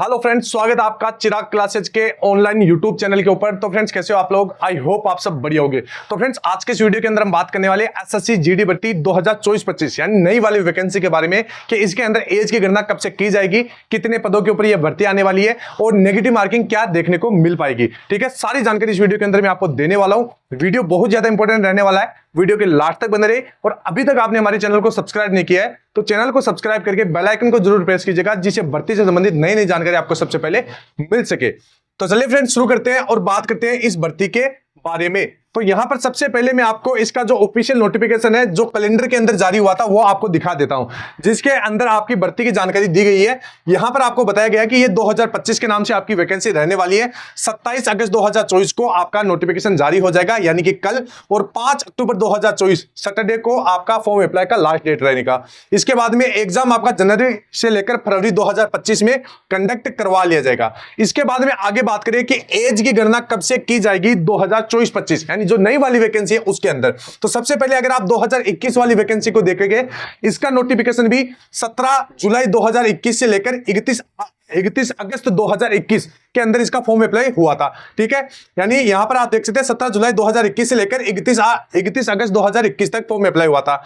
Hello friends, स्वागत है आपका चिराग क्लासेज के ऑनलाइन यूट्यूब चैनल के ऊपर। तो फ्रेंड्स, कैसे हो आप लोग? आई होप आप सब बढ़िया होंगे। तो फ्रेंड्स, आज के इस वीडियो के अंदर हम बात करने वाले एसएससी जीडी भर्ती 2024-25 यानी नई वाली वैकेंसी के बारे में कि इसके अंदर एज की गणना कब से की जाएगी, कितने पदों के ऊपर यह भर्ती आने वाली है और नेगेटिव मार्किंग क्या देखने को मिल पाएगी। ठीक है, सारी जानकारी इस वीडियो के अंदर मैं आपको देने वाला हूं। वीडियो बहुत ज्यादा इंपॉर्टेंट रहने वाला है, वीडियो के लास्ट तक बने रहे। और अभी तक आपने हमारे चैनल को सब्सक्राइब नहीं किया है तो चैनल को सब्सक्राइब करके बेल आइकन को जरूर प्रेस कीजिएगा, जिससे भर्ती से संबंधित नई नई जानकारी आपको सबसे पहले मिल सके। तो चलिए फ्रेंड्स, शुरू करते हैं और बात करते हैं इस भर्ती के बारे में। तो यहां पर सबसे पहले मैं आपको इसका जो ऑफिशियल नोटिफिकेशन है जो कैलेंडर के अंदर जारी हुआ था वो आपको दिखा देता हूं, जिसके अंदर आपकी भर्ती की जानकारी दी गई है। यहां पर आपको बताया गया है कि ये 2025 के नाम से आपकी वैकेंसी रहने वाली है। 27 अगस्त 2024 को आपका नोटिफिकेशन जारी हो जाएगा, यानी कि कल। और 5 अक्टूबर 2024 सैटरडे को आपका फॉर्म अप्लाई का लास्ट डेट रहने का। इसके बाद में एग्जाम आपका जनवरी से लेकर फरवरी 2025 में कंडक्ट करवा लिया जाएगा। इसके बाद में आगे बात करें कि एज की गणना कब से की जाएगी 2024-25 जो नई वाली वैकेंसी है उसके अंदर। तो सबसे पहले अगर आप 2021 वाली वैकेंसी को देखेंगे, इसका नोटिफिकेशन भी 17 जुलाई 2021 से लेकर 31 अगस्त 2021 के अंदर इसका फॉर्म अप्लाई हुआ था। ठीक है, यानी यहां पर आप देख सकते हैं 17 जुलाई 2021 से लेकर 31 अगस्त 2021 तक फॉर्म अप्लाई हुआ था।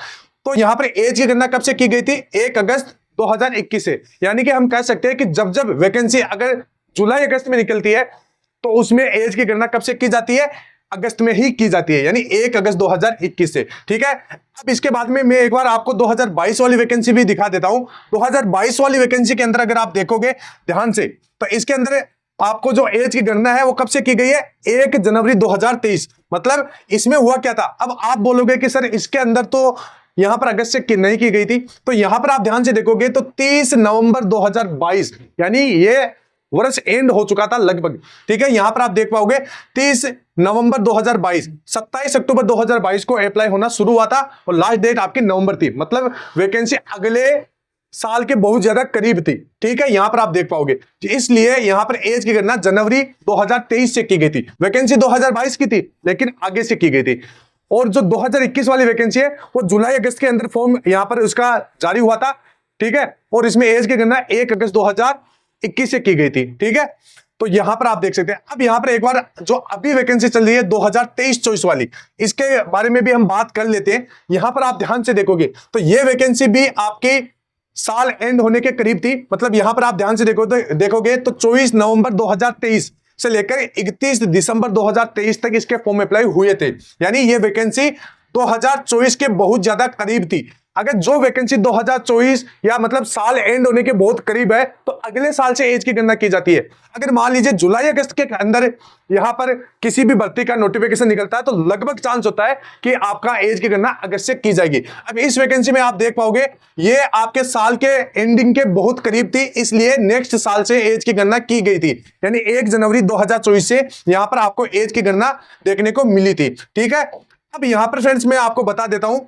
तो यहां पर एज की गणना कब से की गई थी? 1 अगस्त 2021 से। यानी कि हम कह सकते हैं कि जब वैकेंसी अगर जुलाई अगस्त में निकलती है तो उसमें एज की गणना कब से की जाती है? अगस्त में ही की जाती है, यानी 1 अगस्त 2021 से। ठीक है, अब इसके बाद में मैं एक बार आपको 2022 वाली वैकेंसी भी दिखा देता हूं। 2022 वाली वैकेंसी के अंदर अगर आप देखोगे ध्यान से तो इसके अंदर आपको जो एज की गणना है वो कब से की गई है? 1 जनवरी 2023। मतलब इसमें हुआ क्या था? अब आप बोलोगे कि सर इसके अंदर तो यहां पर अगस्त से नहीं की गई थी। तो यहां पर आप ध्यान से देखोगे तो 30 नवंबर 2022 यानी ये वर्ष एंड हो चुका था लगभग। ठीक है, यहां पर आप देख पाओगे 30 नवंबर 2022, 27 अक्टूबर 2022 को अप्लाई होना शुरू हुआ था और लास्ट डेट आपकी नवंबर थी। मतलब वैकेंसी अगले साल के बहुत ज्यादा करीब थी। ठीक है, यहां पर आप देख पाओगे, इसलिए यहां पर एज की गणना जनवरी 2023 से की गई थी। वैकेंसी 2022 की थी लेकिन आगे से की गई थी। और जो 2021 वाली वैकेंसी है वो जुलाई अगस्त के अंदर फॉर्म यहां पर उसका जारी हुआ था। ठीक है, और इसमें एज की गणना 1 अगस्त 2021 से की गई थी। ठीक है, तो यहां पर आप देख सकते हैं। अब यहां पर एक बार जो अभी वैकेंसी चल रही है 2023-24 वाली, इसके बारे में भी हम बात कर लेते हैं। यहां पर आप ध्यान से देखोगे तो ये वैकेंसी भी आपके साल एंड होने के करीब थी। मतलब यहां पर आप ध्यान से देखोगे तो 24 नवंबर 2023 से लेकर 31 दिसंबर 2023 तक इसके फॉर्म अप्लाई हुए थे। यानी ये वैकेंसी 2024 के बहुत ज्यादा करीब थी। अगर जो वैकेंसी 2024 या मतलब साल एंड होने के बहुत करीब है तो अगले साल से एज की गणना की जाती है। अगर मान लीजिए जुलाई अगस्त के अंदर यहां पर किसी भी भर्ती का नोटिफिकेशन निकलता है तो लगभग चांस होता है कि आपका एज की गणना अगस्त से की जाएगी। अब इस वैकेंसी में आप देख पाओगे ये आपके साल के एंडिंग के बहुत करीब थी, इसलिए नेक्स्ट साल से एज की गणना की गई थी। यानी 1 जनवरी 2024 से यहां पर आपको एज की गणना देखने को मिली थी। ठीक है, अब यहां पर फ्रेंड्स मैं आपको बता देता हूं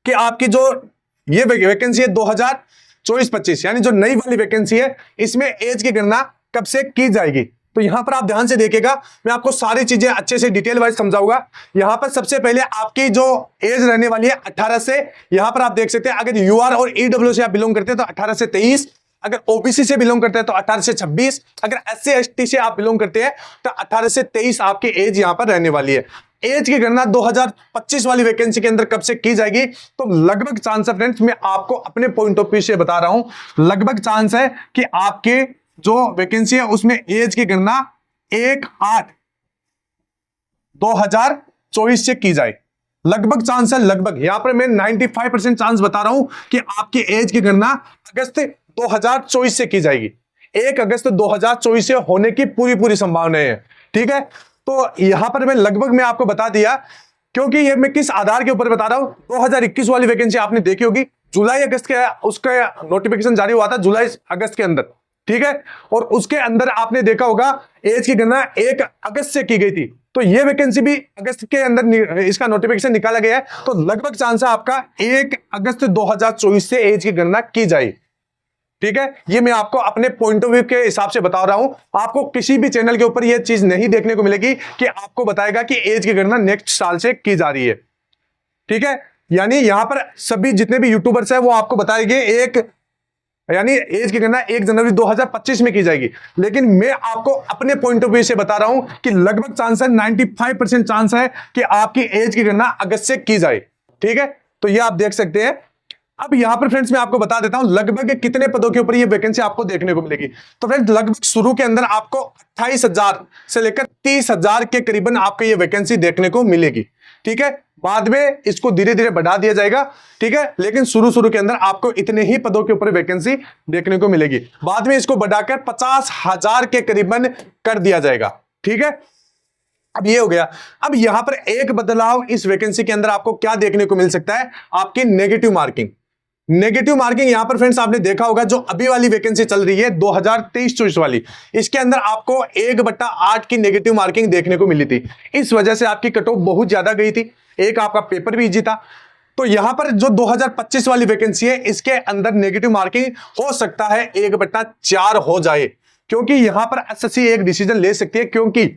कि आपकी जो ये वैकेंसी है 2024-25 यानी जो नई वाली वैकेंसी है इसमें एज की गणना कब से की जाएगी। तो यहां पर आप ध्यान से देखिएगा, मैं आपको सारी चीजें अच्छे से डिटेल वाइज समझाऊंगा। यहां पर सबसे पहले आपकी जो एज रहने वाली है 18 से, यहां पर आप देख सकते हैं अगर यूआर और ईडब्ल्यू से आप बिलोंग करते हैं तो 18 से 23, अगर ओबीसी से बिलोंग करते हैं तो 18 से 26, अगर एससी एसटी से आप बिलोंग करते हैं तो 18 से 23 आपकी एज यहां पर रहने वाली है। एज की गणना 2025 वाली वैकेंसी के अंदर कब से की जाएगी? तो लगभग चांस है फ्रेंड्स, मैं आपको अपने पॉइंट ऑफ व्यू से बता रहा हूं, लगभग चांस है कि आपके जो वैकेंसी है उसमें एज की गणना 1/8/2024 से की जाए। लगभग चांस है, लगभग यहां पर मैं 95% चांस बता रहा हूं कि आपकी एज की गणना अगस्त 2024 से की जाएगी। 1 अगस्त 2024 से होने की पूरी संभावना है। ठीक है, तो यहां पर मैं लगभग मैं आपको बता दिया, क्योंकि ये मैं किस आधार के ऊपर बता रहा हूं। 2021 वाली वैकेंसी आपने देखी होगी, जुलाई अगस्त के उसका नोटिफिकेशन जारी हुआ था जुलाई अगस्त के अंदर। ठीक है, और उसके अंदर आपने देखा होगा एज की गणना 1 अगस्त से की गई थी। तो ये वैकेंसी भी अगस्त के अंदर इसका नोटिफिकेशन निकाला गया है। तो लगभग चांस है आपका 1 अगस्त 2024 से एज की गणना की जाए। ठीक है, ये मैं आपको अपने पॉइंट ऑफ व्यू के हिसाब से बता रहा हूं। आपको किसी भी चैनल के ऊपर ये चीज नहीं देखने को मिलेगी कि आपको बताएगा कि एज की गणना नेक्स्ट साल से की जा रही है। ठीक है, यानी यहां पर सभी जितने भी यूट्यूबर्स हैं वो आपको बताएंगे एक यानी एज की गणना 1 जनवरी 2025 में की जाएगी। लेकिन मैं आपको अपने पॉइंट ऑफ व्यू से बता रहा हूं कि लगभग चांस है, 95% चांस है कि आपकी एज की गणना अगस्त से की जाए। ठीक है, तो ये आप देख सकते हैं। अब यहां पर फ्रेंड्स मैं आपको बता देता हूं लगभग कितने पदों के ऊपर ये वैकेंसी आपको देखने को मिलेगी। तो फ्रेंड्स लगभग शुरू के अंदर आपको 28,000 से लेकर 30,000 के करीबन आपको ये वैकेंसी देखने को मिलेगी। ठीक है, बाद में इसको धीरे धीरे बढ़ा दिया जाएगा। ठीक है, लेकिन शुरू के अंदर आपको इतने ही पदों के ऊपर वैकेंसी देखने को मिलेगी। बाद में इसको बढ़ाकर 50,000 के करीबन कर दिया जाएगा। ठीक है, अब ये हो गया। अब यहां पर एक बदलाव इस वैकेंसी के अंदर आपको क्या देखने को मिल सकता है, आपकी नेगेटिव मार्किंग। नेगेटिव मार्किंग यहां पर फ्रेंड्स आपने देखा होगा, जो अभी वाली वैकेंसी चल रही है 2023-24 वाली, इसके अंदर आपको 1/8 की नेगेटिव मार्किंग देखने को मिली थी। इस वजह से आपकी कट ऑफ बहुत ज्यादा गई थी, एक आपका पेपर भी इजी था। तो यहां पर जो 2025 वाली वैकेंसी है, इसके अंदर नेगेटिव मार्किंग हो सकता है 1/4 हो जाए, क्योंकि यहां पर एसएससी एक डिसीजन ले सकती है। क्योंकि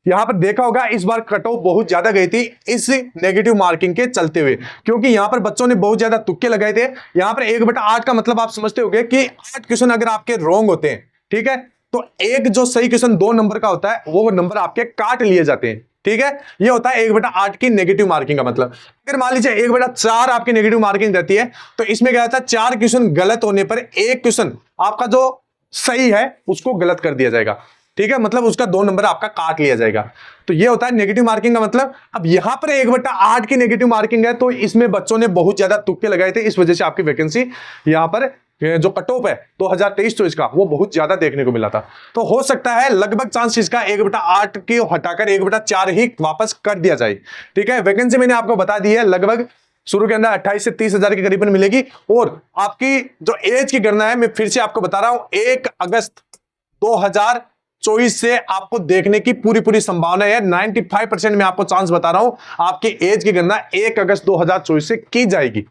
यहां पर देखा होगा इस बार कट ऑफ बहुत ज्यादा गई थी इस नेगेटिव मार्किंग के चलते हुए, क्योंकि यहां पर बच्चों ने बहुत ज्यादा तुक्के लगाए थे। यहां पर 1/8 का मतलब आप समझते होंगे कि 8 क्वेश्चन अगर आपके रॉन्ग होते हैं, ठीक है, तो एक जो सही क्वेश्चन 2 नंबर का होता है, वो नंबर आपके काट लिए जाते हैं। ठीक है, ये होता है 1/8 की नेगेटिव मार्किंग का मतलब। अगर मान लीजिए 1/4 आपकी नेगेटिव मार्किंग रहती है, तो इसमें क्या होता है, 4 क्वेश्चन गलत होने पर एक क्वेश्चन आपका जो सही है उसको गलत कर दिया जाएगा। ठीक है, मतलब उसका 2 नंबर आपका काट लिया जाएगा। तो ये होता है नेगेटिव मार्किंग का मतलब। अब यहां पर 1/8 की नेगेटिव मार्किंग है, तो इसमें बच्चों ने बहुत ज्यादा तुक्के लगाए थे, इस वजह से आपकी वैकेंसी यहां पर जो कट ऑफ है 2023-24 का, वो बहुत ज्यादा देखने को मिला था। तो हो सकता है लगभग चांस इसका 1/8 की हटाकर 1/4 ही वापस कर दिया जाए। ठीक है, वैकेंसी मैंने आपको बता दी है, लगभग शुरू के अंदर 28 से 30,000 के करीबन मिलेगी। और आपकी जो एज की गणना है, मैं फिर से आपको बता रहा हूं, 1 अगस्त 2024 से आपको देखने की पूरी संभावना है। 95% में आपको चांस बता रहा हूं, आपकी एज की गणना 1 अगस्त 2024 से की जाएगी।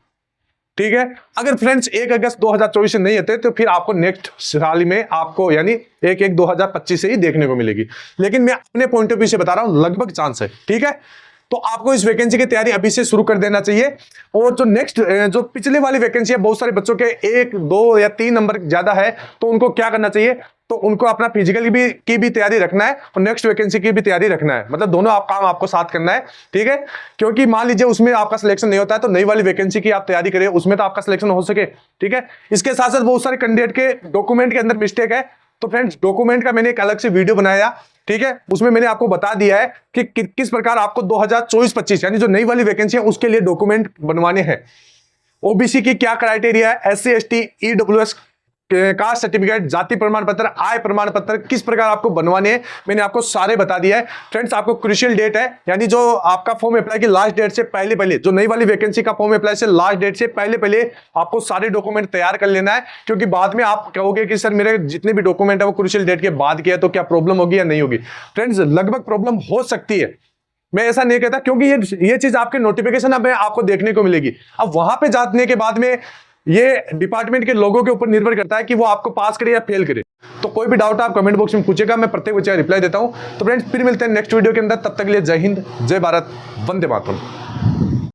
ठीक है, अगर फ्रेंड्स 1 अगस्त 2024 से नहीं होते, तो फिर आपको नेक्स्ट साल में आपको यानी 1/1/2025 से ही देखने को मिलेगी। लेकिन मैं अपने पॉइंट ऑफ व्यू से बता रहा हूं, लगभग चांस है। ठीक है, तो आपको इस वैकेंसी की तैयारी अभी से शुरू कर देना चाहिए। और जो नेक्स्ट जो पिछले वाली वैकेंसी है, बहुत सारे बच्चों के 1, 2 या 3 नंबर ज्यादा है, तो उनको क्या करना चाहिए, तो उनको अपना फिजिकल की भी तैयारी रखना है और नेक्स्ट वैकेंसी की भी तैयारी रखना है। मतलब दोनों काम आपको साथ करना है। ठीक है, क्योंकि मान लीजिए उसमें आपका सिलेक्शन नहीं होता है, तो नई वाली वैकेंसी की आप तैयारी करें, उसमें तो आपका सिलेक्शन हो सके। ठीक है, इसके साथ साथ बहुत सारे कैंडिडेट के डॉक्यूमेंट के अंदर मिस्टेक है, तो फ्रेंड्स डॉक्यूमेंट का मैंने एक अलग से वीडियो बनाया। ठीक है, उसमें मैंने आपको बता दिया है कि किस प्रकार आपको 2024-25 यानी जो नई वाली वैकेंसी है उसके लिए डॉक्यूमेंट बनवाने हैं। ओबीसी की क्या क्राइटेरिया है, SC ST EWS caste certificate, जाति प्रमाण पत्र, आय प्रमाण पत्र किस प्रकार आपको बनवाने हैं, मैंने आपको सारे बता दिया है। फ्रेंड्स आपको क्रूशियल डेट है, यानी जो आपका फॉर्म अप्लाई की लास्ट डेट से पहले जो नई वाली वैकेंसी का फॉर्म अप्लाई से लास्ट डेट से पहले आपको सारे डॉक्यूमेंट तैयार कर लेना है। क्योंकि बाद में आप कहोगे कि सर मेरे जितने भी डॉक्यूमेंट है वो क्रूशियल डेट के बाद किया, तो क्या प्रॉब्लम होगी या नहीं होगी। फ्रेंड्स लगभग प्रॉब्लम हो सकती है, मैं ऐसा नहीं कहता, क्योंकि ये चीज आपके नोटिफिकेशन अब आपको देखने को मिलेगी। अब वहां पे जाने के बाद में ये डिपार्टमेंट के लोगों के ऊपर निर्भर करता है कि वो आपको पास करे या फेल करे। तो कोई भी डाउट आप कमेंट बॉक्स में पूछेगा, मैं प्रत्येक बच्चे का रिप्लाई देता हूं। तो फ्रेंड्स फिर मिलते हैं नेक्स्ट वीडियो के अंदर, तब तक के लिए जय हिंद, जय भारत, वंदे मातरम।